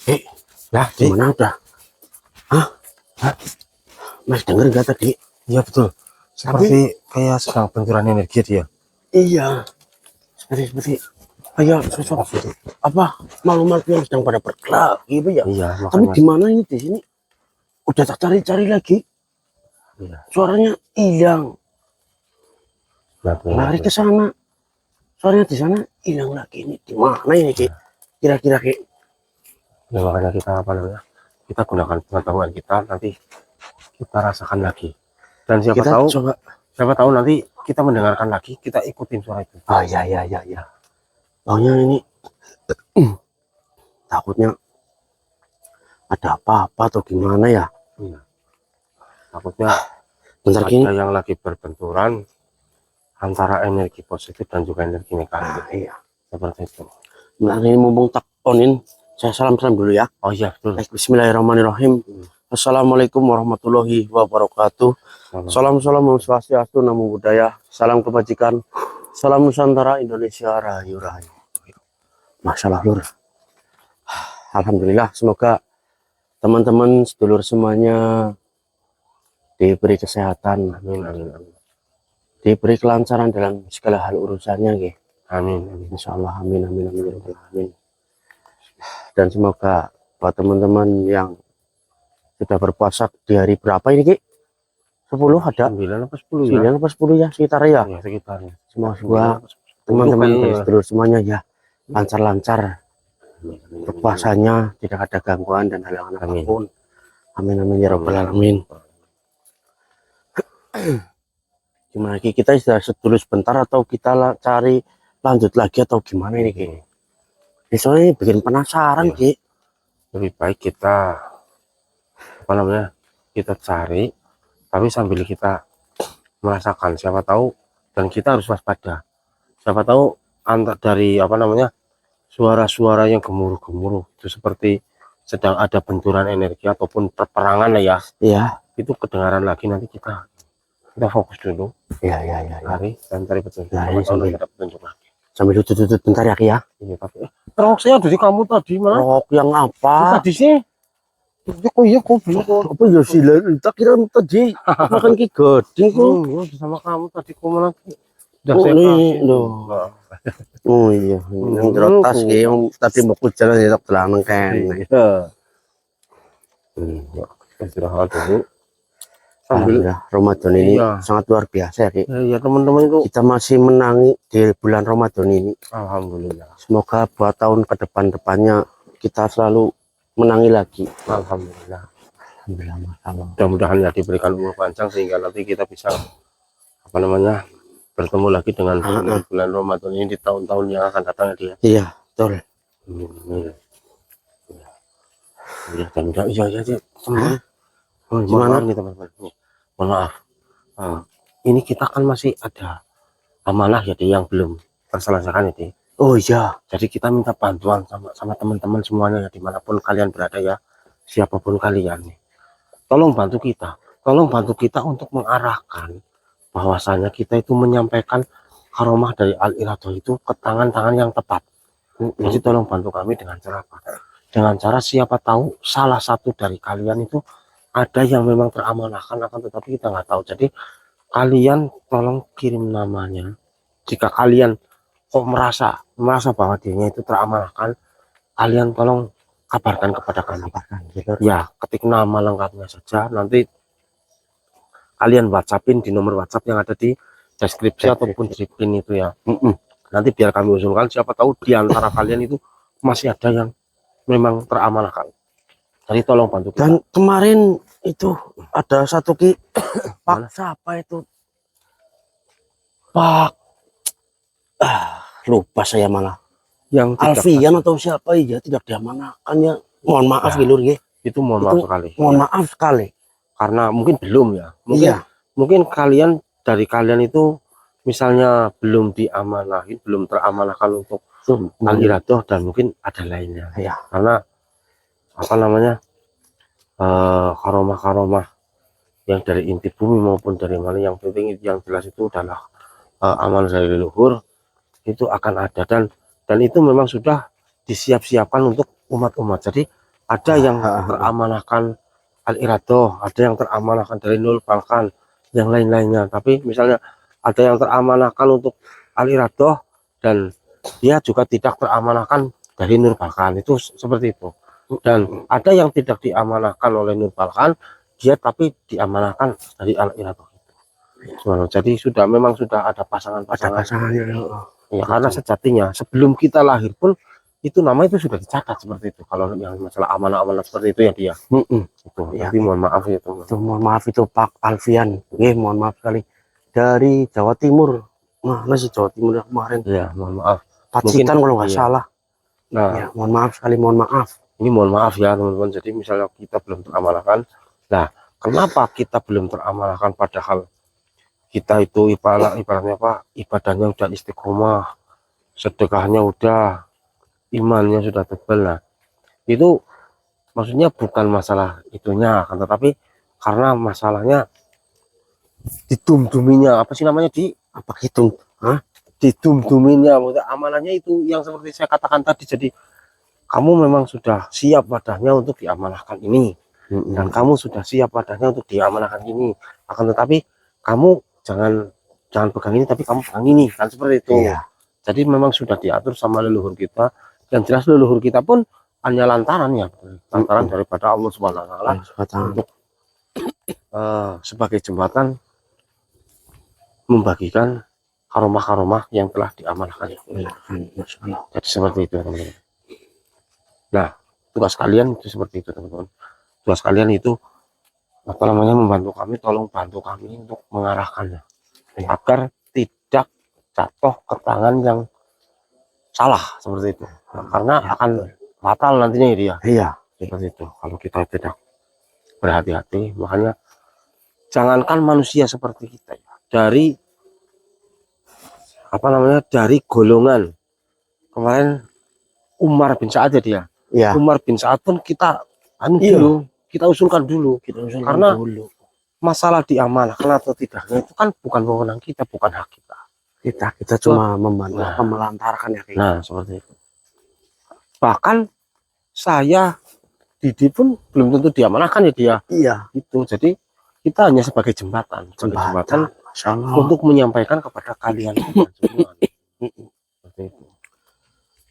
Eh, lah gimana udah? Hah? Hah? Mas denger nggak tadi? Iya betul. Seperti kayak sedang benturan energi dia. Iya, seperti kayak sosok apa makhluk-makhluk yang sedang pada bergerak gitu ya. Iya, Tapi makanya. di mana ini di sini? Udah tak cari-cari lagi, Iya. suaranya hilang. Lari ke sana, suaranya di sana hilang lagi. Ini di mana ini Ki? Kira-kira Ki? Ya makanya kita apa namanya? Kita gunakan pengetahuan kita, nanti kita rasakan lagi. Dan Kita coba. siapa tahu nanti kita mendengarkan lagi, kita ikutin suara itu. Oh ya. Taunya ini takutnya ada apa-apa atau gimana ya? Iya. Takutnya Bentar ada gini. yang lagi berbenturan antara energi positif dan juga energi negatif. Iya. Seperti itu. Bentar ini mumpung tak onin, saya salam-salam dulu ya. Oh iya, betul. Bismillahirrahmanirrahim. Assalamualaikum warahmatullahi wabarakatuh. Salam Om Swastiastu, Namo Buddhaya, salam kebajikan, salam Nusantara, Indonesia Rahayu Rahayu. Masalah lur. Alhamdulillah, semoga teman-teman sedulur semuanya diberi kesehatan, Amin, amin, amin. diberi kelancaran dalam segala hal urusannya, gitu. Amin, amin. Insya Allah, amin, amin, amin, amin. Dan semoga buat teman-teman yang sudah berpuasa di hari berapa ini, Ki? 10 ada? 9 apa 10 ya? 9 apa 10 ya, sekitar ya? Ya, sekitarnya. Semoga teman-teman dan sedulur semuanya ya lancar-lancar berpuasanya, tidak ada gangguan dan halangan apapun. Amin, amin, ya rabbal alamin. Gimana Ki? Kita istirahat dulu sebentar atau kita cari lanjut lagi atau gimana ini Ki? Soalnya ini bikin penasaran Ki. Lebih baik kita apa namanya, kita cari tapi sambil kita merasakan, siapa tahu, dan kita harus waspada, siapa tahu antar dari apa namanya suara-suara yang gemuruh-gemuruh itu seperti sedang ada benturan energi ataupun perperangan lah ya. Iya. Itu kedengaran lagi, nanti kita fokus dulu. Iya. Cari dan cari petunjuk. Nah, sambil kita petunjuk lagi. Sambil duduk bentar ya Ki ya. Iya, tapi rok saya ada di kamu tadi mana? Rok yang apa? Tadi sih. Iya kok belum kok. Apa ya sih? Tak kira tadi makan Ki Goding kok. Sama kamu tadi kok malah. Oh ini loh. Oh iya, yang rotas Ki, yang tadi mau jalan ya tak telanang kan. Iya. Istirahat dulu. Sambil Ramadan ini sangat luar biasa ya Ki. Iya teman-teman itu. Kita masih menangi di bulan Ramadan ini. Alhamdulillah. Semoga buat tahun ke depannya kita selalu menangi lagi. Alhamdulillah. Alhamdulillah, masalah. Mudah-mudahan ya diberikan umur panjang sehingga nanti kita bisa apa namanya bertemu lagi dengan bulan Ramadan ini di tahun-tahun yang akan datang ya dia. Iya, betul. Iya, dan iya. Gimana nih teman-teman? Mohon maaf. Ini kita kan masih ada amanah ya yang belum terselesaikan itu. Oh iya. Jadi kita minta bantuan sama teman-teman semuanya ya, dimanapun kalian berada ya, siapapun kalian nih. Tolong bantu kita untuk mengarahkan bahwasanya kita itu menyampaikan karomah dari Al-Iradoh itu ke tangan-tangan yang tepat. Jadi tolong bantu kami dengan cara apa? Dengan cara siapa tahu salah satu dari kalian itu ada yang memang teramanahkan, akan tetapi kita nggak tahu. Jadi kalian tolong kirim namanya. Jika kalian kok merasa bahwa dirinya itu teramanahkan, kalian tolong kabarkan kepada kami. Ya, ketik nama lengkapnya saja, nanti kalian WhatsAppin di nomor WhatsApp yang ada di deskripsi ataupun di pin itu ya. Nanti biar kami usulkan, siapa tahu di antara kalian itu masih ada yang memang teramanahkan. Jadi tolong bantu kita. Dan kemarin itu ada satu Ki, Pak siapa itu? Pak lupa saya malah. Yang Alfian atau siapa ya tidak diamanahkan ya. Mohon maaf Lur ya. Itu mohon maaf sekali. Mohon maaf sekali. Karena mungkin belum ya. Mungkin kalian dari kalian itu misalnya belum diamanahin, belum teramanahkan untuk Al-Iradoh dan mungkin ada lainnya. Ya. Karena apa namanya? Karomah-karomah yang dari inti bumi maupun dari mana, yang penting yang jelas itu adalah amal dari leluhur itu akan ada, dan itu memang sudah disiap-siapkan untuk umat-umat. Jadi ada yang teramanahkan al-iradoh, ada yang teramanahkan dari Nurul Balkan, yang lain-lainnya. Tapi misalnya ada yang teramanahkan untuk al-iradoh dan dia juga tidak teramanahkan dari Nurul Balkan, itu seperti itu. Dan ada yang tidak diamanahkan oleh Nurul Balkan, dia tapi diamanahkan dari al-iradoh. Jadi memang sudah ada pasangan-pasangan. Ya, karena sejatinya sebelum kita lahir pun itu nama itu sudah dicatat seperti itu. Kalau yang masalah amanah-amanah seperti itu ya dia. Itu. Ya. Tapi mohon maaf ya teman. Mohon maaf itu Pak Alfian. Mohon maaf sekali. Dari Jawa Timur. Mana sih Jawa Timur kemarin? Ya, mohon maaf. Pacitan kalau nggak iya. salah. Nah, ya, mohon maaf sekali, mohon maaf. Ini mohon maaf ya teman-teman. Jadi misalnya kita belum teramalkan. Nah, kenapa kita belum teramalkan padahal kita itu ibaratnya apa? Ibadahnya udah istiqomah, sedekahnya udah, imannya sudah tebal. Nah, itu maksudnya bukan masalah itunya, kan, tetapi karena masalahnya didum-duminya, apa sih namanya, didum-duminya, amalahnya itu yang seperti saya katakan tadi. Jadi kamu memang sudah siap wadahnya untuk diamalahkan ini, dan kamu sudah siap wadahnya untuk diamalahkan ini, akan tetapi kamu jangan pegang ini, tapi kamu pegang ini, kan seperti itu. Jadi memang sudah diatur sama leluhur kita. Yang jelas leluhur kita pun hanya lantaran daripada Allah Subhanahu wa Ta'ala untuk sebagai jembatan membagikan karomah-karomah yang telah diamalkan. Jadi seperti itu teman-teman. Nah, tugas kalian itu seperti itu teman-teman. Tugas kalian itu apa namanya, membantu kami, tolong bantu kami untuk mengarahkannya agar tidak jatuh ke tangan yang salah seperti itu. Nah, karena akan fatal nantinya dia. Iya, seperti itu. Kalau kita tidak berhati-hati, makanya jangankan manusia seperti kita ya, dari apa namanya, dari golongan kemarin Umar bin Sa'ad ya dia. Umar bin Sa'ad pun kita dulu, kita usulkan dulu, karena masalah diamanahkan atau tidaknya itu kan bukan wewenang kita, bukan hak kita. Kita cuma membantu, melantarkan ya. Nah, seperti itu. Bahkan saya, Didi pun belum tentu diamanahkan ya dia. Itu. Jadi kita hanya sebagai jembatan untuk menyampaikan kepada kalian semua. Seperti itu.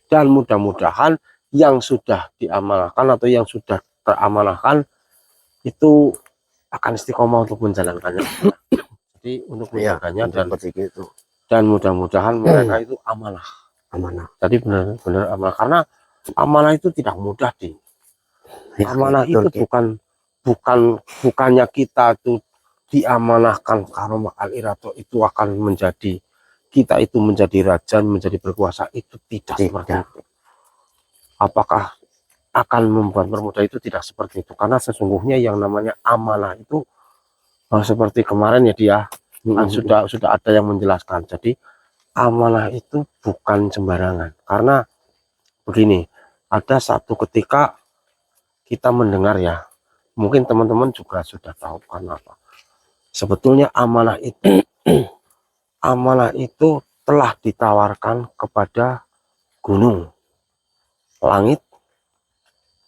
Dan mudah-mudahan yang sudah diamanahkan atau yang sudah teramanahkan itu akan istiqomah untuk menjalankannya. Jadi untuk menjaganya dan mudah-mudahan mereka itu amanah. Jadi benar-benar amanah, karena amanah itu tidak mudah amanah itu bukannya kita tuh diamanahkan karomah al-iradoh itu akan menjadi kita itu menjadi raja, menjadi berkuasa, itu tidak seperti itu. Apakah akan membuat permudah, itu tidak seperti itu, karena sesungguhnya yang namanya amanah itu seperti kemarin ya dia kan sudah ada yang menjelaskan. Jadi amanah itu bukan sembarangan, karena begini, ada satu ketika kita mendengar ya, mungkin teman-teman juga sudah tahu kan apa sebetulnya amanah itu. Amanah itu telah ditawarkan kepada gunung, langit,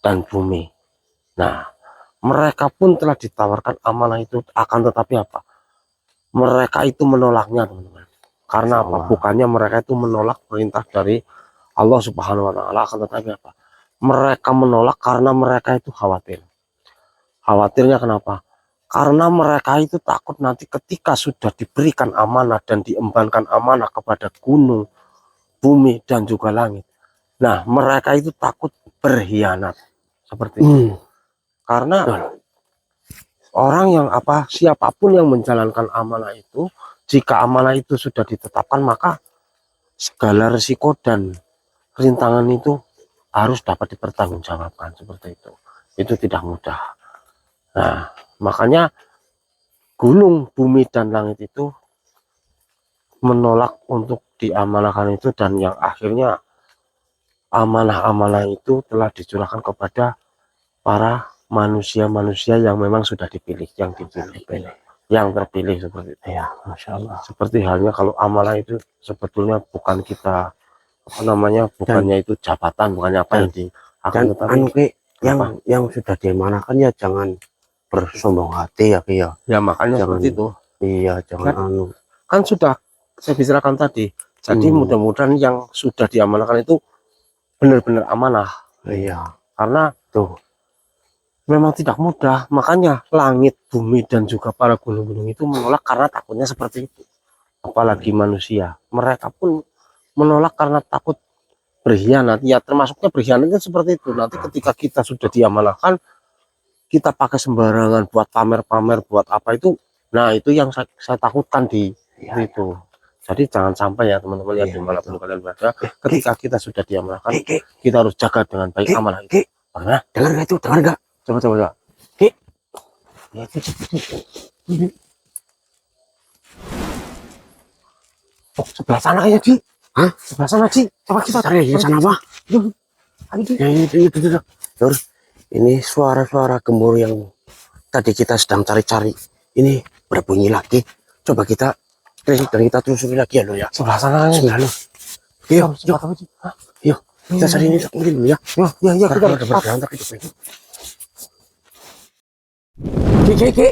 dan bumi. Nah, mereka pun telah ditawarkan amanah itu, akan tetapi apa? Mereka itu menolaknya, teman-teman. Karena apa? Bukannya mereka itu menolak perintah dari Allah Subhanahu wa Ta'ala, akan tetapi apa? Mereka menolak karena mereka itu khawatir. Khawatirnya kenapa? Karena mereka itu takut nanti ketika sudah diberikan amanah dan diembankan amanah kepada gunung, bumi, dan juga langit. Nah, mereka itu takut berkhianat. Seperti itu. Karena orang yang siapapun yang menjalankan amanah itu, jika amanah itu sudah ditetapkan, maka segala risiko dan rintangan itu harus dapat dipertanggungjawabkan. Seperti itu. Itu tidak mudah. Nah, makanya gunung, bumi, dan langit itu menolak untuk diamanahkan itu, dan yang akhirnya amanah-amanah itu telah dicurahkan kepada para manusia-manusia yang memang sudah dipilih, yang terpilih seperti itu ya. Masya Allah. Seperti halnya kalau amanah itu sebetulnya bukan kita bukannya itu jabatan, bukannya apa yang di akan, tetapi yang sudah diamanahkan ya jangan bersombong hati ya Ki ya. Ya makanya Jangan, seperti itu. iya jangan Kan sudah saya bicarakan tadi. Jadi mudah-mudahan yang sudah diamanahkan itu benar-benar amanah. Iya. Karena Tuh. memang tidak mudah. Makanya langit, bumi, dan juga para gunung-gunung itu menolak karena takutnya seperti itu. Apalagi manusia. Mereka pun menolak karena takut berkhianat. Ya termasuknya berkhianatnya seperti itu. Nanti ketika kita sudah diamanahkan, kita pakai sembarangan buat pamer-pamer, buat apa itu. Nah itu yang saya takutkan di itu. Jadi jangan sampai ya teman-teman ya dimanapun kalian berada, ketika kita sudah diamanahkan, kita harus jaga dengan baik amanah itu. Mana? Dengar gak itu? Dengar gak? Coba. Oh, sebelah sana ya, Di. Hah? Sebelah sana, Di. Coba kita cari di sana apa? Ya, itu. Ini suara-suara gemuruh yang tadi kita sedang cari-cari. Ini berbunyi lagi. Coba kita telusuri lagi ya lo ya. sebelah sana ya. Sebelah lo. Yuk, kita cari ini dulu ya. Ya, kita udah berberantak itu. Ki.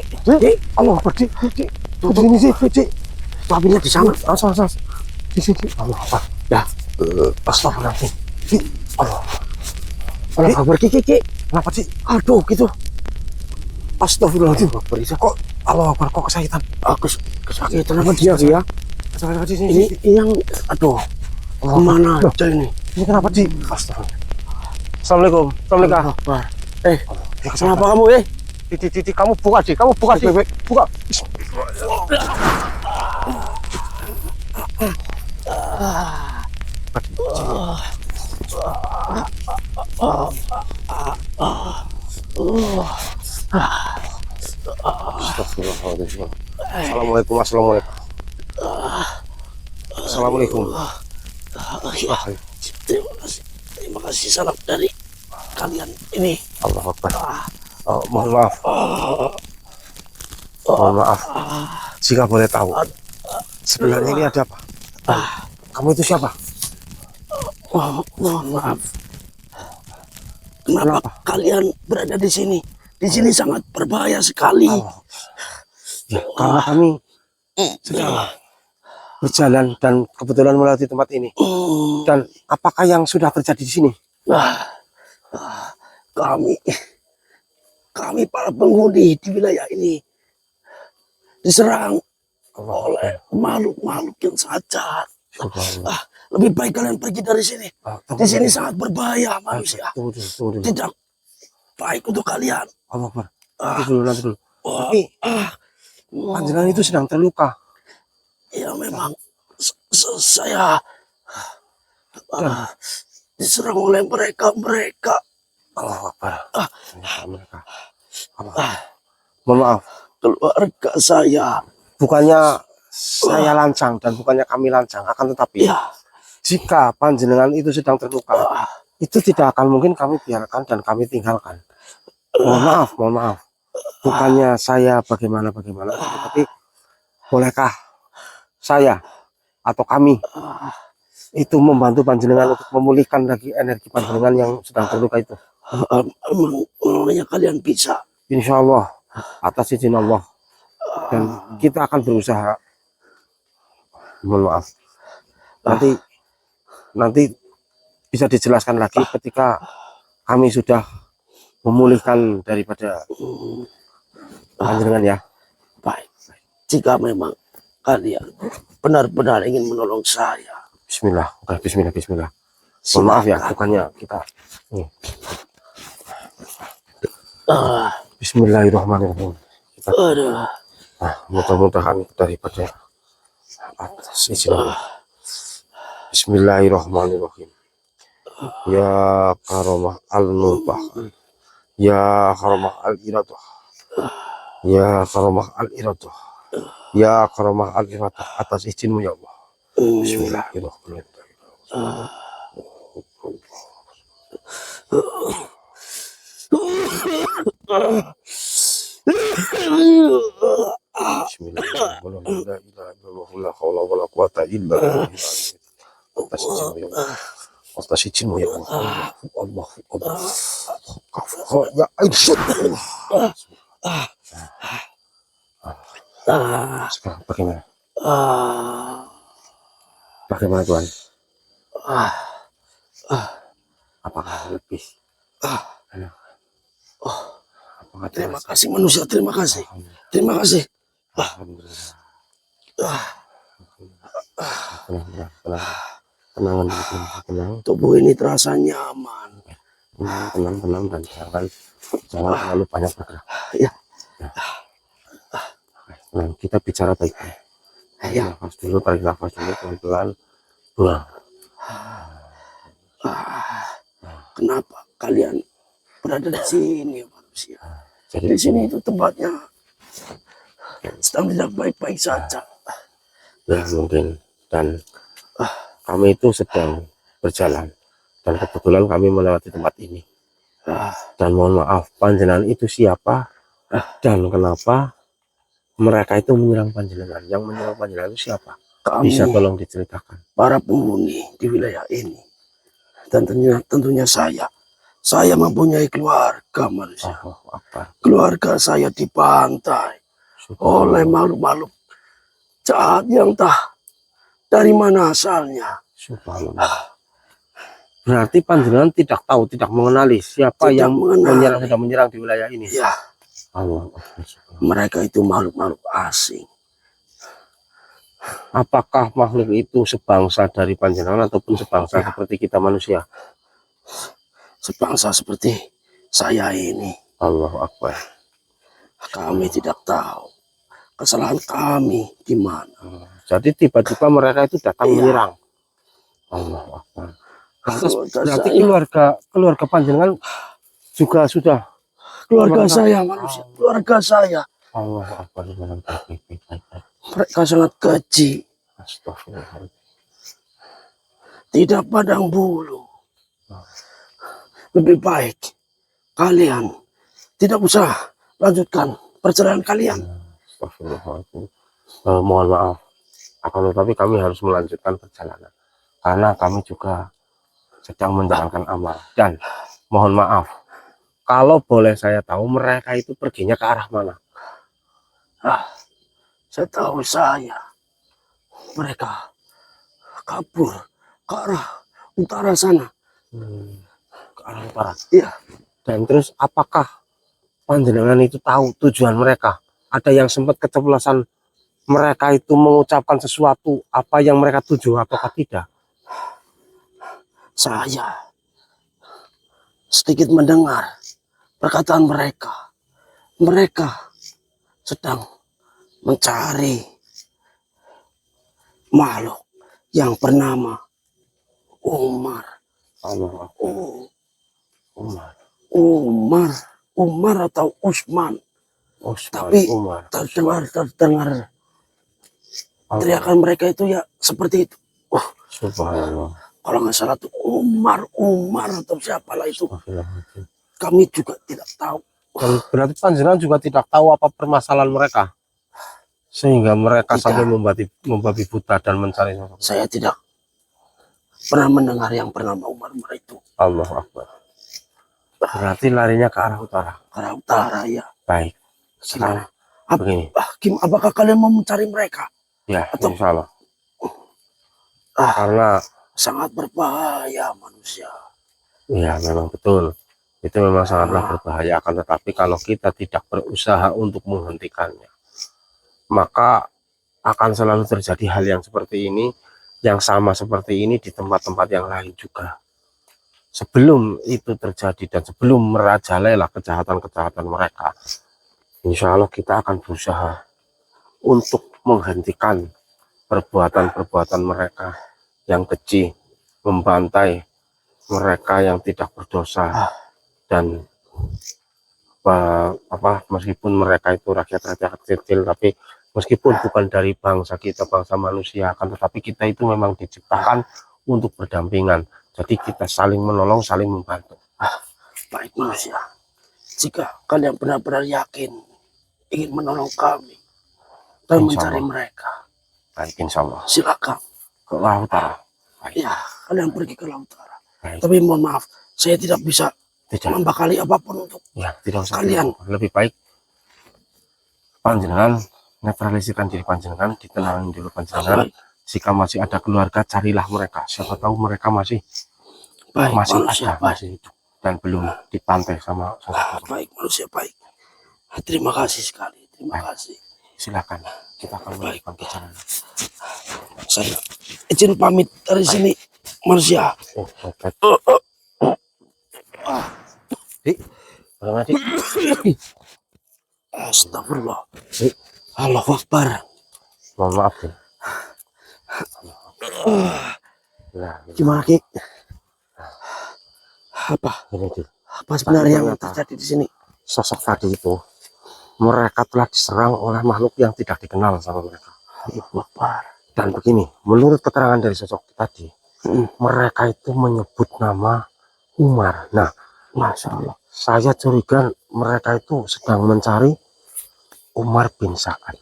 Allah, Di. Di sini sih, Di. Babinya di sana. Asal. Di sini. Allah apa? Ya. Astagfirullahaladzim. Allah kabar Ki. Kenapa sih? Aduh gitu. Astagfirullahaladzim. Kok Allah Akbar, kok kesakitan? aku kesakitan apa dia ya? Ini Yang aduh. Kemana aja ini? Ini kenapa sih? Astagfirullah. Assalamualaikum. Akbar. Kenapa kamu Titi, kamu buka sih. Buka. Assalamualaikum. Terima kasih salam dari kalian ini. Allah Akbar. Mohon maaf. Mohon maaf. Jika boleh tahu, sebenarnya ini ada apa? Kamu itu siapa? Mohon maaf. Kenapa kalian berada di sini? Di sini sangat berbahaya sekali. Ya, karena kami sedang berjalan dan kebetulan melewati tempat ini. Dan apakah yang sudah terjadi di sini? Kami para penghuni di wilayah ini diserang oleh makhluk-makhluk yang sangat jahat. Lebih baik kalian pergi dari sini. Di sini sangat berbahaya manusia. Tunggu. Tidak baik untuk kalian. Allah Akbar. Nanti dulu. Tapi panjenengan itu sedang terluka. Ya memang saya diserang oleh mereka. Allah Akbar. Mereka. Mohon maaf. Keluarga saya. Bukannya saya lancang dan bukannya kami lancang, akan tetapi jika panjenengan itu sedang terluka, itu tidak akan mungkin kami biarkan dan kami tinggalkan. Mohon maaf. Bukannya saya bagaimana, tapi bolehkah saya atau kami itu membantu panjenengan untuk memulihkan lagi energi panjenengan yang sedang terluka itu? Emangnya kalian bisa? Insya Allah, atas izin Allah, dan kita akan berusaha. Mohon maaf. Nanti bisa dijelaskan lagi ketika kami sudah memulihkan daripada panjenengan ya. Baik. Jika memang kalian benar-benar ingin menolong saya. Bismillah. Mohon maaf ya, bukannya kita. Bismillahirrahmanirrahim. Mudah-mudahan daripada atas izin Allah. Bismillahirrahmanirrahim. Ya karamah al-nubah, ya karamah al-iradah, ya karamah al-iradah, ya karamah al-iradah, atas izinmu ya Allah. Bismillahirrahmanirrahim. Bismillahirrahmanirrahim. Atas izinmu ya Allah. Ya, Sekarang bagaimana? ah, Bagaimana Tuhan? ah, ah, Apakah lebih? ah. Apakah Terima terasa? kasih manusia, terima kasih. Terima kasih. Alhamdulillah. Ah, Tenang, tenang, tenang. Tenang, tenang, tenang. tubuh ini terasa nyaman. Tenang, tenang, tenang, dan jangan terlalu banyak bergerak. Ya, Tenang, kita bicara baik-baik. Tarik ya. nafas dulu, pelan-pelan. Buang. Kenapa kalian berada di sini, manusia? Jadi Di sini itu tempatnya sedang tidak baik-baik saja. ya mungkin, dan kami itu sedang berjalan, dan kebetulan kami melewati tempat ini. Dan mohon maaf, panjenengan itu siapa dan kenapa mereka itu menyerang panjenengan? Yang menyerang panjenengan itu siapa? Kami, Bisa tolong diceritakan? para penghuni di wilayah ini, dan tentunya saya mempunyai keluarga, manusia. Oh, apa? Keluarga saya dibantai oleh makhluk-makhluk jahat yang tak dari mana asalnya. Subhanallah. Berarti panjenengan tidak tahu, tidak mengenali siapa Tidak yang mengenali. sedang menyerang di wilayah ini. Ya, Allah. mereka itu makhluk-makhluk asing. Apakah makhluk itu sebangsa dari panjenengan ataupun sebangsa Ya, seperti kita manusia? sebangsa seperti saya ini. Allahu Akbar. Kami tidak tahu kesalahan kami di mana. Jadi tiba-tiba mereka itu datang Iya. menyerang. Allahu Akbar. Lantas Keluarga berarti saya, keluarga panjenengan juga sudah keluarga mereka- saya manusia, keluarga saya. Allahu Akbar. Baik. Mereka sangat keji, Astagfirullah. tidak pandang bulu. Lebih baik kalian tidak usah lanjutkan perjalanan kalian. Astagfirullahaladzim. Mohon maaf, akan tetapi kami harus melanjutkan perjalanan karena kami juga sedang menjalankan amal. Dan mohon maaf, kalau boleh saya tahu mereka itu perginya ke arah mana? Setahu saya mereka kabur ke arah utara sana. Ke arah utara. Iya. Dan terus apakah panjenengan itu tahu tujuan mereka? Ada yang sempat keceplosan mereka itu mengucapkan sesuatu apa yang mereka tuju ataukah tidak? Saya sedikit mendengar perkataan mereka. Mereka sedang mencari makhluk yang bernama Umar. Allah. Oh, Umar. Umar atau Usman. Usman, Tapi Umar. terdengar teriakan mereka itu ya seperti itu. Subhanallah. Kalau nggak salah tuh Umar atau siapalah itu. Astagfirullahaladzim. Kami juga tidak tahu. Dan berarti panjenengan juga tidak tahu apa permasalahan mereka sehingga mereka Tidak. sampai membabi buta dan mencari sosok. Saya tidak pernah mendengar yang bernama Umar itu. Allah Akbar. Berarti larinya ke arah utara. Ke arah utara ya. Baik. Sekarang begini. Apakah kalian mau mencari mereka? Ya, Atau- insya Allah. Ah, Karena sangat berbahaya manusia. ya memang betul. Itu memang sangatlah berbahaya. Akan tetapi kalau kita tidak berusaha untuk menghentikannya, maka akan selalu terjadi hal yang seperti ini, yang sama seperti ini di tempat-tempat yang lain juga. Sebelum itu terjadi dan sebelum merajalela kejahatan-kejahatan mereka, insya Allah kita akan berusaha untuk menghentikan perbuatan-perbuatan mereka yang keji, membantai mereka yang tidak berdosa, dan meskipun mereka itu rakyat-rakyat kecil, tapi meskipun bukan dari bangsa kita, bangsa manusia, akan tetapi kita itu memang diciptakan untuk berdampingan. Jadi kita saling menolong, saling membantu. Baik manusia. Jika kalian benar-benar yakin ingin menolong kami dan Insya mencari Allah. mereka, Baik, insya Allah. silakan. Ke arah utara. Ya, kalian pergi ke laut utara. Baik. Tapi mohon maaf, saya tidak bisa Tidak. membakali apapun untuk Ya, tidak usah. kalian. Lebih baik panjenengan netralisirkan diri panjenengan, ditenangin dulu panjenengan. Baik, Jika masih ada keluarga, carilah mereka. Siapa tahu mereka masih manusia ada, baik. masih hidup dan belum dipantai sama sosok. Baik, manusia baik. Terima kasih sekali, terima kasih. Silakan, kita akan melanjutkan perjalanan. Saya izin pamit dari sini, manusia. Oh, oke. Bagaimana, Dik? Astagfirullah. Allahu Akbar. Mohon maaf, Dik. Nah, Gimana, Ki? Apa? ini, Dik. Apa sebenarnya yang terjadi di sini? Sosok tadi itu, mereka telah diserang oleh makhluk yang tidak dikenal sama mereka. Allahu Akbar. Dan begini, menurut keterangan dari sosok tadi, mereka itu menyebut nama Umar. Nah, Masya Allah. saya curiga mereka itu sedang mencari Umar bin Sa'ad.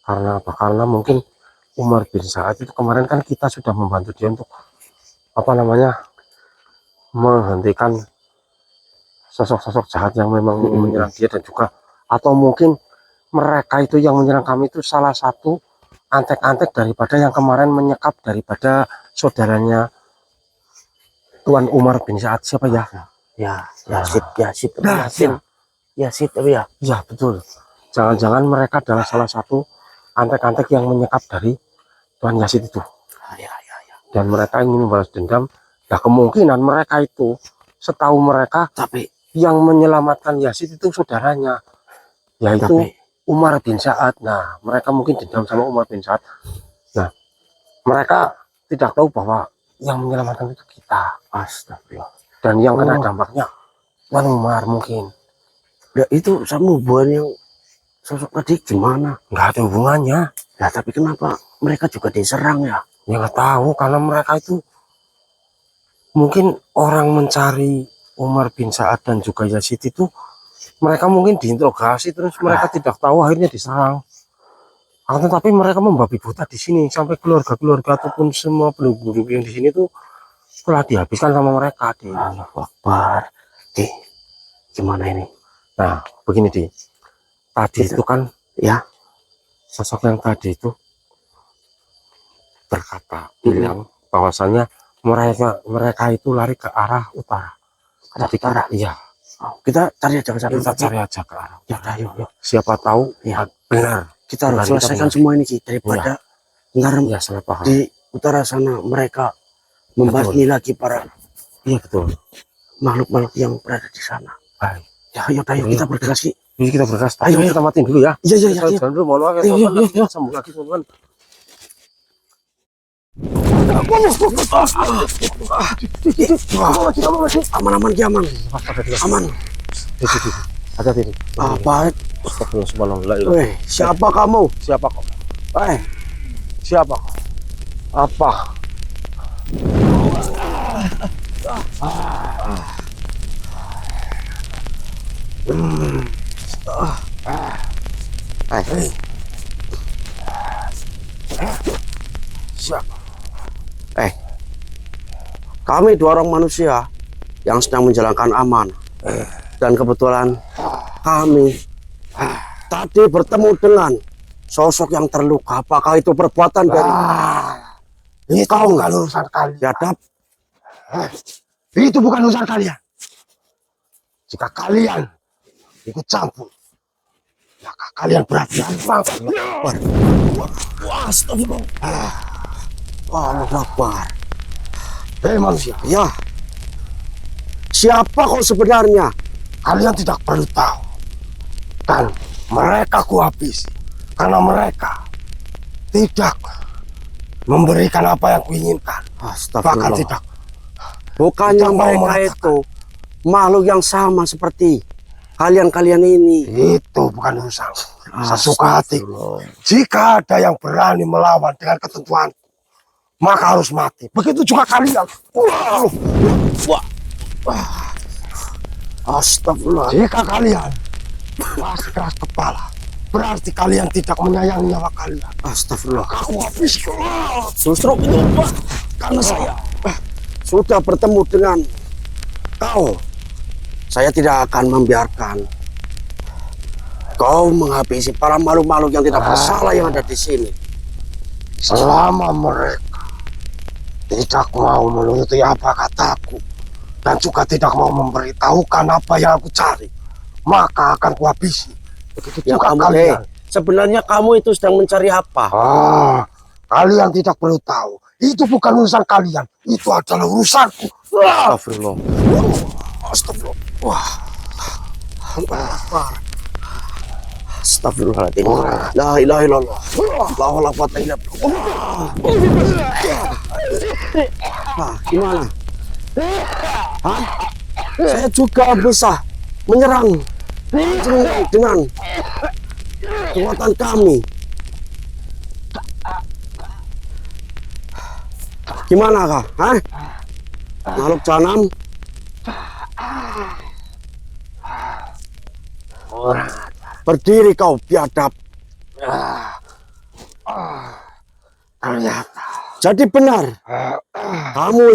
Karena apa? Karena mungkin Umar bin Sa'ad itu kemarin kan kita sudah membantu dia untuk menghentikan sosok-sosok jahat yang memang menyerang dia, dan juga atau mungkin mereka itu yang menyerang kami itu salah satu antek-antek daripada yang kemarin menyekap daripada saudaranya Tuan Umar bin Sa'ad. Siapa ya? Yasid, Yasid, Nah, Yasin. Yasid, tapi ya. Ya, betul. Jangan-jangan mereka adalah salah satu antek-antek yang menyekap dari Tuan Yasid itu. Ya. Dan mereka ingin membalas dendam. Nah, kemungkinan mereka itu, setahu mereka, Tapi, yang menyelamatkan Yasid itu saudaranya, yaitu tapi, Umar bin Sa'ad. Nah, mereka mungkin dendam sama Umar bin Sa'ad. Nah, mereka tidak tahu bahwa yang menyelamatkan itu kita. astagfirullah. Dan yang kena dampaknya Tuan Umar mungkin. Ya, itu sama hubungan yang sosok tadi gimana? Nggak ada hubungannya. Ya, tapi kenapa mereka juga diserang ya? Ya nggak tahu, karena mereka itu mungkin orang mencari Umar bin Sa'ad dan juga Yazid itu, mereka mungkin diinterogasi terus mereka tidak tahu, akhirnya diserang. Akan tetapi mereka membabi buta di sini, sampai keluarga-keluarga ataupun semua penduduk yang di sini tuh telah dihabiskan sama mereka. Allahu Akbar. Gimana ini? Nah, begini tadi itu kan Ya, sosok yang tadi itu berkata, bilang bahwasanya mereka itu lari ke arah utara. ada utara. Iya, Kita cari aja ke sana. kita cari aja ke arah. Ya, ayo. Siapa tahu Ya. benar. Kita harus Kita selesaikan semua ini, Ki, daripada ntar Ya, saya paham. di utara sana mereka membasmi lagi para Iya, betul. makhluk-makhluk yang berada di sana. Baik. Ya, ayo kita bergegas, Ki. Jadi kita bergegas. Ayo, Kita matiin dulu ya. Iya. Jangan dulu, mohon maaf ya. Ayo. Kita sambung lagi, teman-teman. Aman, Ki, aman. Aman. Hati-hati. Apa? Astagfirullah. Weh, siapa kamu? Siapa kok? Eh, Siapa kok? Apa? siapa? Kami dua orang manusia yang sedang menjalankan aman. Dan kebetulan kami tadi bertemu dengan sosok yang terluka. Apakah itu perbuatan dari Itu bukan urusan kalian. Yadab? Itu bukan urusan kalian. Jika kalian ikut campur, maka kalian berhati-hati. Wah, astagfirullah. Allahu Akbar. Hei manusia, Ya. Siapa kau sebenarnya? kalian tidak perlu tahu. Dan mereka kuhabisi karena mereka tidak memberikan apa yang kuinginkan. Bahkan Astagfirullah. tidak. Bukannya Tidak mau mereka mengatakan. itu makhluk yang sama seperti kalian ini. Itu bukan urusan. Sesuka hati. Astagfirullah. Jika ada yang berani melawan dengan ketentuan, maka harus mati. Begitu juga kalian. Astagfirullah. Jika kalian masih keras kepala, berarti kalian tidak menyayangi nyawa kalian. Astagfirullah. Aku habis. Justru itu, Pak, karena saya sudah bertemu dengan Saya tidak akan membiarkan kau menghabisi para makhluk-makhluk yang tidak bersalah yang ada di sini. Selama mereka tidak mau menuruti apa kataku dan juga tidak mau memberitahukan apa yang aku cari, maka akan kuhabisi. Begitu juga kalian. Sebenarnya kamu itu sedang mencari apa? Kalian tidak perlu tahu. Itu bukan urusan kalian. Itu adalah urusanku. Astagfirullah. Astagfirullah. Wah. Astagfirullahaladzim. La ilaha illallah. La haula wala quwata illa billah. Gimana? Hah? Saya juga bisa menyerang dengan kekuatan kami. Gimana kah? Hah? Makhluk jahanam? Berdiri kau biadab. Ternyata. Jadi benar. Kamu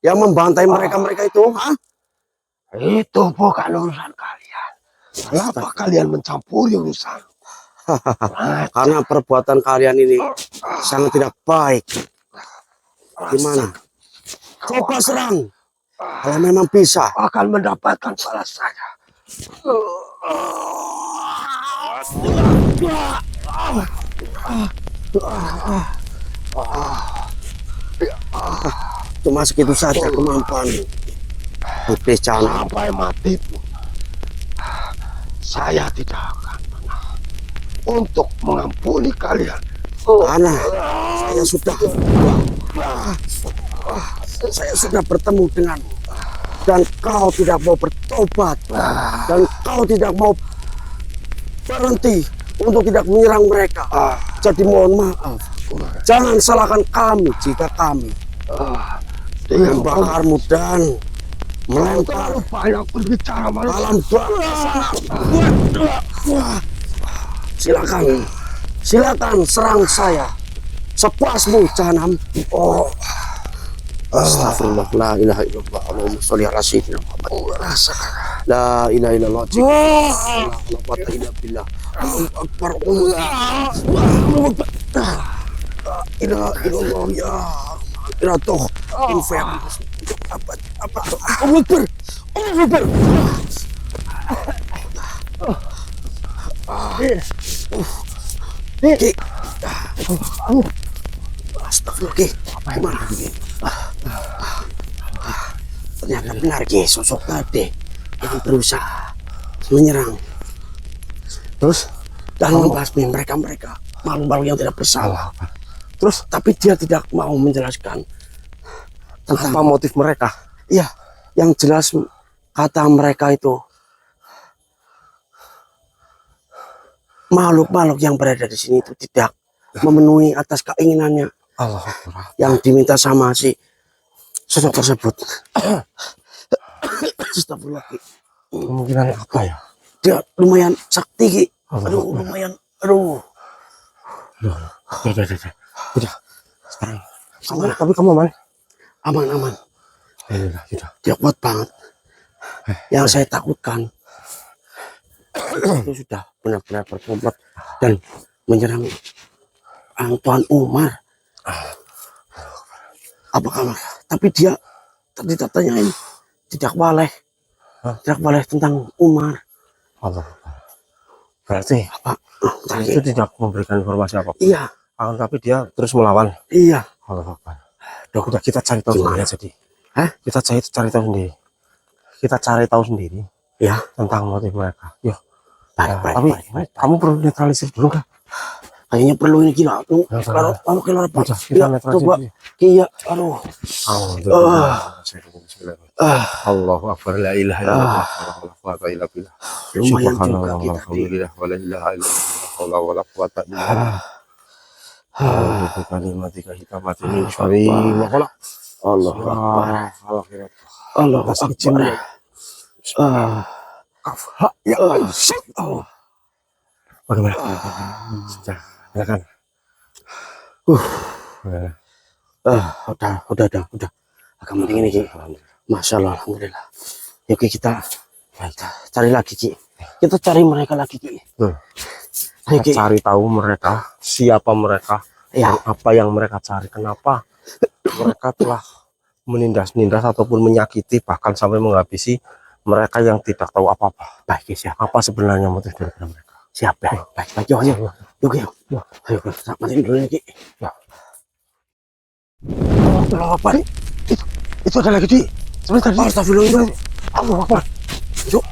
yang membantai mereka itu, hah? Itu bukan urusan kalian. Kenapa kalian mencampuri urusan? Karena perbuatan kalian ini sangat tidak baik. Gimana? Coba serang. Kalau memang bisa, Akan mendapatkan balas saya. cuma segitu saja kemampuan iblis jahanam. Sampai mati pun saya tidak akan pernah untuk mengampuni kalian. Karena saya sudah bertemu denganmu dan kau tidak mau bertobat dan kau tidak mau berhenti untuk tidak menyerang mereka. Jadi mohon maaf, jangan salahkan kami jika kami membakarmu dan melempar banyak berbicara alam bawah. Silakan serang saya sepuasmu jahanam. Astagfirullah, la ilaha illallah, Allahumma sholli ala sayyidina Muhammad. La ilaha illallah, la quwwata illa billah. Allahu akbar. Allahu akbar. La ilaha illallah ya. Iratuh infaq. Apa Allahu akbar. Allahu akbar. Astagfirullah. Gimana? Ternyata benar sosok tadi yang berusaha menyerang terus dan membasmi mereka makhluk-makhluk yang tidak bersalah. Terus tapi dia tidak mau menjelaskan tentang apa motif mereka. Iya, yang jelas kata mereka itu makhluk-makhluk yang berada di sini itu tidak memenuhi atas keinginannya yang diminta sama si sosok tersebut. Astagfirullah. Kemungkinan apa ya? Dia lumayan sakti. Aduh, lumayan. Aduh. Udah. Sekarang. Tapi kamu aman? Aman. Udah. Dia kuat banget. Yang saya takutkan itu sudah benar-benar berkomplot dan menyerang Tuan Umar. Apa kabar? Tapi dia tadi tanyain tidak boleh tentang Umar. Allah. Berarti Apa? itu tidak memberikan informasi apa? Iya. Tapi dia terus melawan. Iya. Allah. Udah kita cari tahu sendiri jadi. Kita cari tahu sendiri. Kita cari tahu sendiri. Ya. Tentang motif mereka. Yo. Tapi kamu perlu netralisir dulu nggak? Kayaknya perlu ini gila. Kalau kamu keluar apa? Kita netralisir. Coba. Iya. Aduh. Allahu akbar, la ilaha illallah, la quwwata illa billah. Lumayan juga kita. Alhamdulillah, wa la ilaha illallah, wa la quwwata illa billah. Kalimatika hitamati min syarri ma khalaq. Allahu akbar. Allahu akbar. Ya Allah. Bagaimana? Silakan. Udah. Agak penting ini Ki. Masya Allah, alhamdulillah. Yuk Ki, kita cari lagi Ki. Kita cari mereka lagi Ki. Ayo, Ki. Cari tahu mereka, siapa mereka, Ya. dan apa yang mereka cari, kenapa mereka telah menindas-nindas ataupun menyakiti, bahkan sampai menghabisi mereka yang tidak tahu apa-apa. Baik Ki, siap. Apa sebenarnya motif dari mereka? Siap ya. Baik, baik. Yuk, yuk. Yuk, yuk. Ayo, kita matiin dulu ya Ki. Ya. Allah Akbar. Itu ada lagi Ki. Sebentar. Astagfirullah. Allah Akbar. Yuk.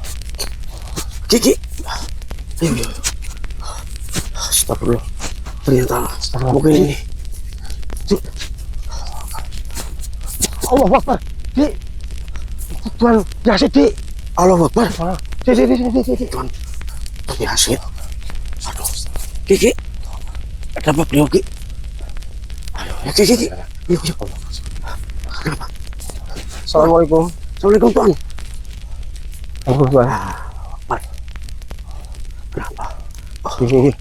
Ki. Ayo, yuk. Astagfirullah. Ternyata mungkin ini. Allah Akbar. Ki. Tuan Yasid Ki. Allah Akbar. Di. Tuan Yasid. Aduh. Ki. Ada apa beliau Ki? Ayo, ya Ki. Yuk. Kenapa? Assalamualaikum. Assalamualaikum Tuan. Alhamdulillah. Akbar. Kenapa? Ini.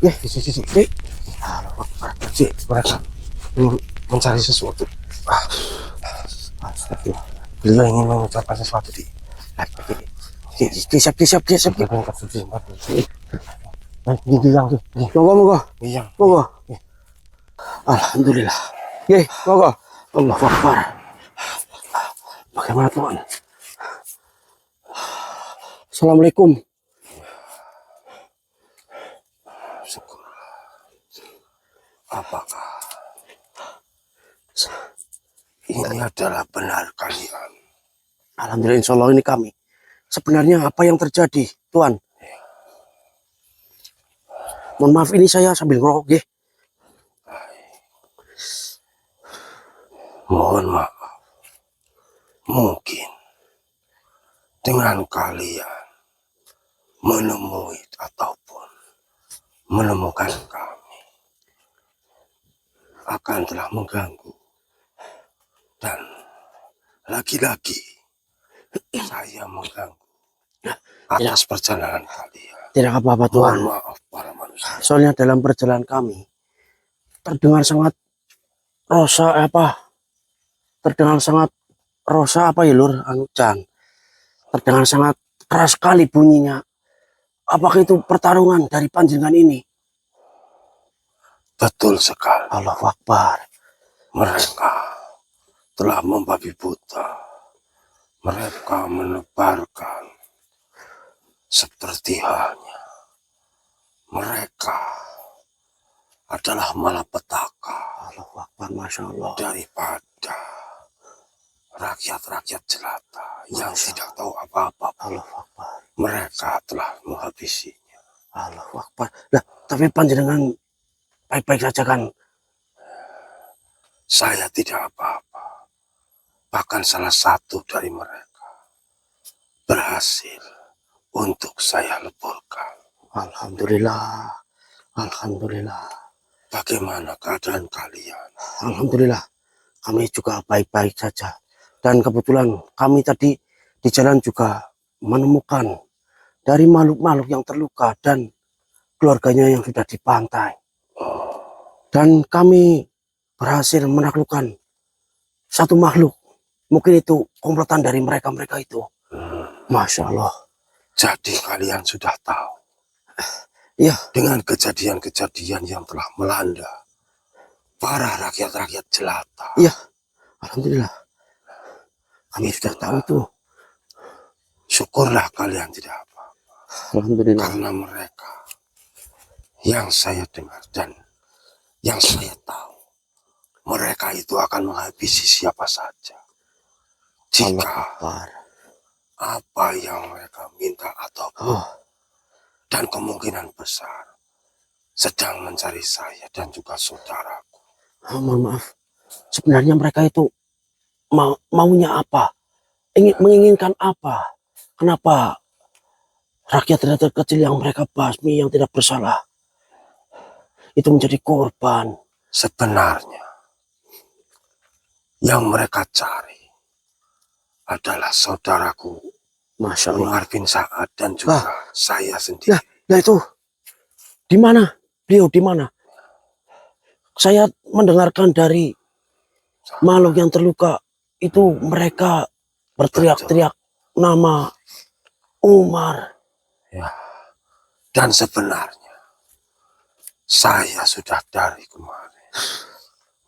Ya, Ki. Allah Akbar. Ki. Mereka mencari sesuatu. Astagfirullah. Beliau ingin mengucapkan sesuatu di Ki, siap. tingkat suci. Yang Moga. yang Moga. Alhamdulillah. Ye, moga. Allah Akbar. Bagaimana Tuhan? Assalamualaikum. syukur. Apakah ini adalah benar kalian? Alhamdulillah, insya Allah ini kami. Sebenarnya apa yang terjadi, Tuan? Mohon maaf, ini saya sambil ngerokok, ya. Mohon maaf. Mungkin dengan kalian menemui ataupun menemukan kami akan telah mengganggu, dan lagi-lagi saya mengganggu atas perjalanan kalian. Tidak apa-apa, Tuan. Mohon maaf para manusia. Soalnya dalam perjalanan kami terdengar sangat rosa apa ya Lur, Jan. Terdengar sangat keras sekali bunyinya. Apakah itu pertarungan dari panjenengan ini? Betul sekali. Allahu Akbar. Mereka telah membabi buta. Mereka menebarkan seperti halnya mereka adalah malapetaka. Allahu Akbar, Masya Allah. Daripada rakyat-rakyat jelata yang tidak tahu apa-apa. Allahu Akbar. Mereka telah menghabisinya. Allahu Akbar. Lah, tapi panjenengan baik-baik saja kan? Saya tidak apa-apa. Bahkan salah satu dari mereka berhasil untuk saya leburkan. Alhamdulillah. Alhamdulillah. Bagaimana keadaan kalian? Alhamdulillah. Kami juga baik-baik saja. Dan kebetulan kami tadi di jalan juga menemukan dari makhluk-makhluk yang terluka dan keluarganya yang sudah dipantai. Dan kami berhasil menaklukkan satu makhluk. Mungkin itu komplotan dari mereka-mereka itu. Masya Allah. Jadi kalian sudah tahu. Iya. Dengan kejadian-kejadian yang telah melanda para rakyat-rakyat jelata. Iya. Alhamdulillah. Kami sudah tahu itu. Syukurlah kalian tidak apa. Alhamdulillah. Karena mereka yang saya dengar dan yang saya tahu, mereka itu akan menghabisi siapa saja. Jika apa yang mereka minta ataupun dan kemungkinan besar sedang mencari saya dan juga saudaraku. Mohon maaf. Sebenarnya mereka itu maunya apa? Menginginkan apa? Kenapa rakyat-rakyat kecil yang mereka basmi yang tidak bersalah itu menjadi korban? Sebenarnya yang mereka cari adalah saudaraku Masya Allah. Umar bin Sa'ad dan juga saya sendiri. Nah itu di mana? Beliau di mana? Saya mendengarkan dari makhluk yang terluka itu mereka berteriak-teriak nama Umar. Ya, dan sebenarnya saya sudah dari kemarin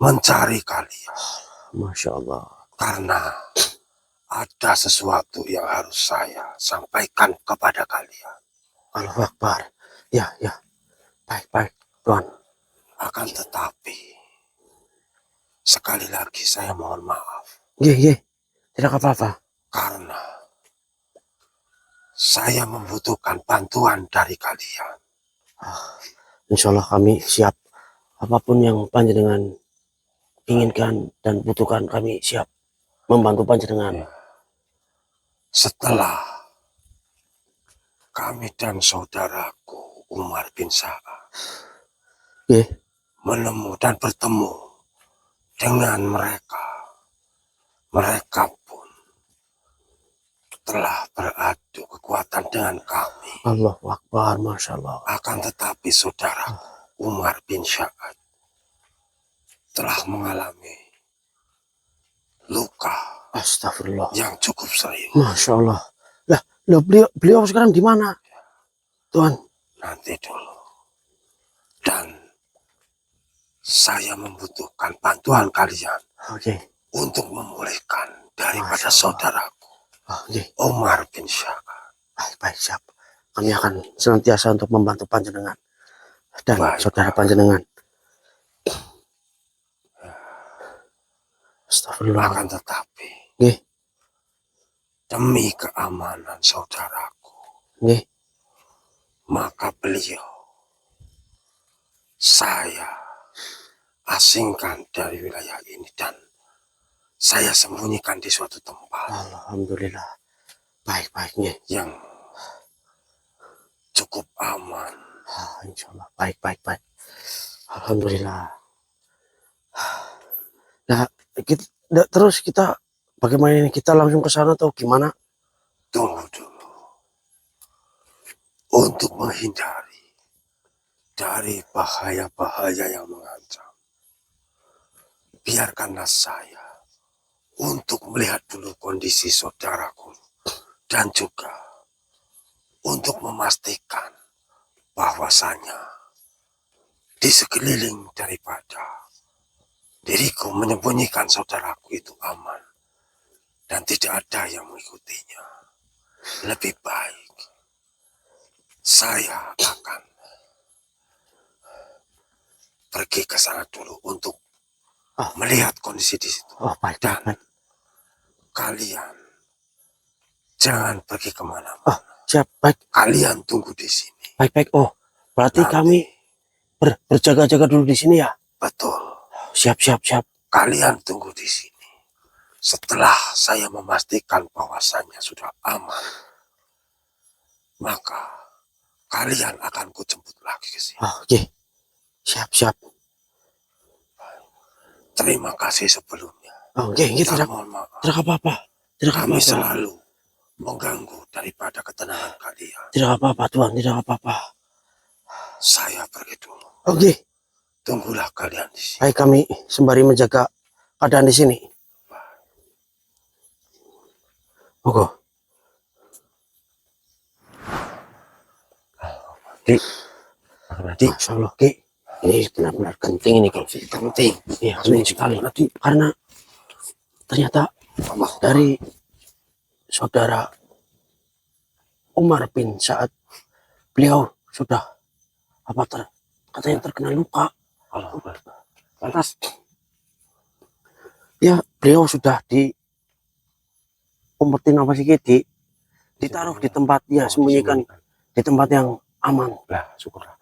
mencari kalian. Masya Allah. Karena ada sesuatu yang harus saya sampaikan kepada kalian. Allahu Akbar. Ya, ya. Baik, Tuan. Akan tetapi, sekali lagi saya mohon maaf. Ye. Tidak apa-apa. Karena saya membutuhkan bantuan dari kalian. Insya Allah kami siap. Apapun yang panjenengan inginkan dan butuhkan, kami siap membantu panjenengan. Setelah kami dan saudaraku Umar bin Sa'ad menemu dan bertemu dengan mereka, mereka pun telah beradu kekuatan dengan kami. Allahu Akbar, Masya Allah. Akan tetapi saudara Umar bin Sa'ad telah mengalami luka Astagfirullah yang cukup serius. Masya Allah. Lah beliau sekarang di mana, Tuan? Nanti dulu. Dan saya membutuhkan bantuan kalian untuk memulihkan daripada saudaraku Umar bin Sa'ad. Baik, siap. Kami akan senantiasa untuk membantu panjenengan dan saudara panjenengan. Astagfirullah. Akan tetapi demi keamanan saudaraku, maka beliau saya asingkan dari wilayah ini dan saya sembunyikan di suatu tempat. Alhamdulillah. Baik-baiknya yang cukup aman. Insya Allah. Baik. Alhamdulillah. Nah, terus kita bagaimana ini? Kita langsung ke sana atau gimana? Tunggu dulu. Untuk menghindari dari bahaya-bahaya yang mengancam, biarkanlah saya untuk melihat dulu kondisi saudaraku dan juga untuk memastikan bahwasanya di sekeliling daripada diriku menyembunyikan saudaraku itu aman dan tidak ada yang mengikutinya. Lebih baik saya akan pergi ke sana dulu untuk melihat kondisi di situ. Baik. Kalian jangan pergi kemana-mana. Siap, baik. Kalian tunggu di sini. Baik. Berarti nanti kami berjaga-jaga dulu di sini ya? Betul. Siap. Kalian tunggu di sini. Setelah saya memastikan bahwasannya sudah aman, maka kalian akan kujemput lagi ke sini. Oke. Siap. Terima kasih sebelumnya. Tidak apa-apa. Kami selalu mengganggu daripada ketenangan kalian. Tidak apa-apa, Tuan. Tidak apa-apa. Saya pergi dulu. Tunggulah kalian di sini. Baik, kami sembari menjaga keadaan di sini. Monggo. Masya Allah, Ki. Ini benar-benar penting ini, Ki. Penting. Iya, penting sekali. Karena ternyata dari saudara Umar bin Sa'ad, beliau sudah katanya terkena luka. Lantas ya beliau sudah umpetin apa sih, ditaruh di tempat sembunyikan di tempat yang aman. Lah, syukurlah.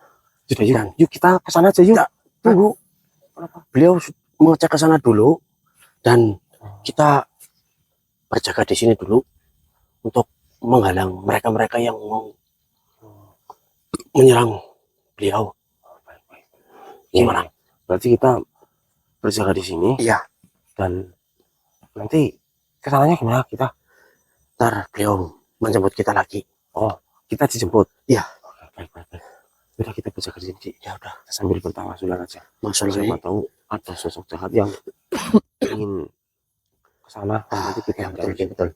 Sudah, yuk kita ke sana aja yuk. Tunggu. Beliau mengecek ke sana dulu dan kita berjaga di sini dulu untuk menghalang mereka-mereka yang mau menyerang beliau. Gimana? Berarti kita berjaga di sini. Iya. Dan nanti kesananya gimana kita? Ntar beliau menjemput kita lagi. Kita dijemput. Iya. Baik. Udah kita berjaga di sini. Ya udah. Sambil bertawa sudah aja. Masalah siapa tahu ada sosok jahat yang ingin ke sana. Nanti kita Ya, betul, cari. betul.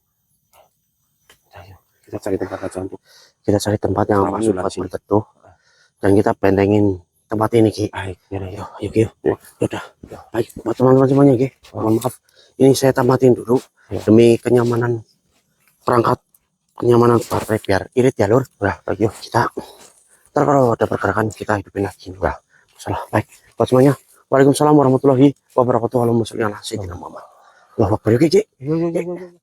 Ayo, kita cari tempat aja untuk Kita cari tempat yang aman, Sulan tempat sini. berteduh, dan kita bentengin tempat ini, Ki. Baik, ya, ya. Yuk, yuk, yuk. Yaudah. Baik, buat teman-teman semuanya, Ki. Mohon maaf. Ini saya tamatin dulu Ya. demi kenyamanan perangkat, kenyamanan partai biar irit ya, Lur. Nah, baik, yuk. Kita ntar kalau ada pergerakan kita hidupin lagi. Nah, salah. Baik, buat semuanya. Waalaikumsalam warahmatullahi wabarakatuh. Allahumma sholli ala sayyidina Muhammad. Allahu akbar, yuk, Ki. Yuk, yuk, yuk, yuk.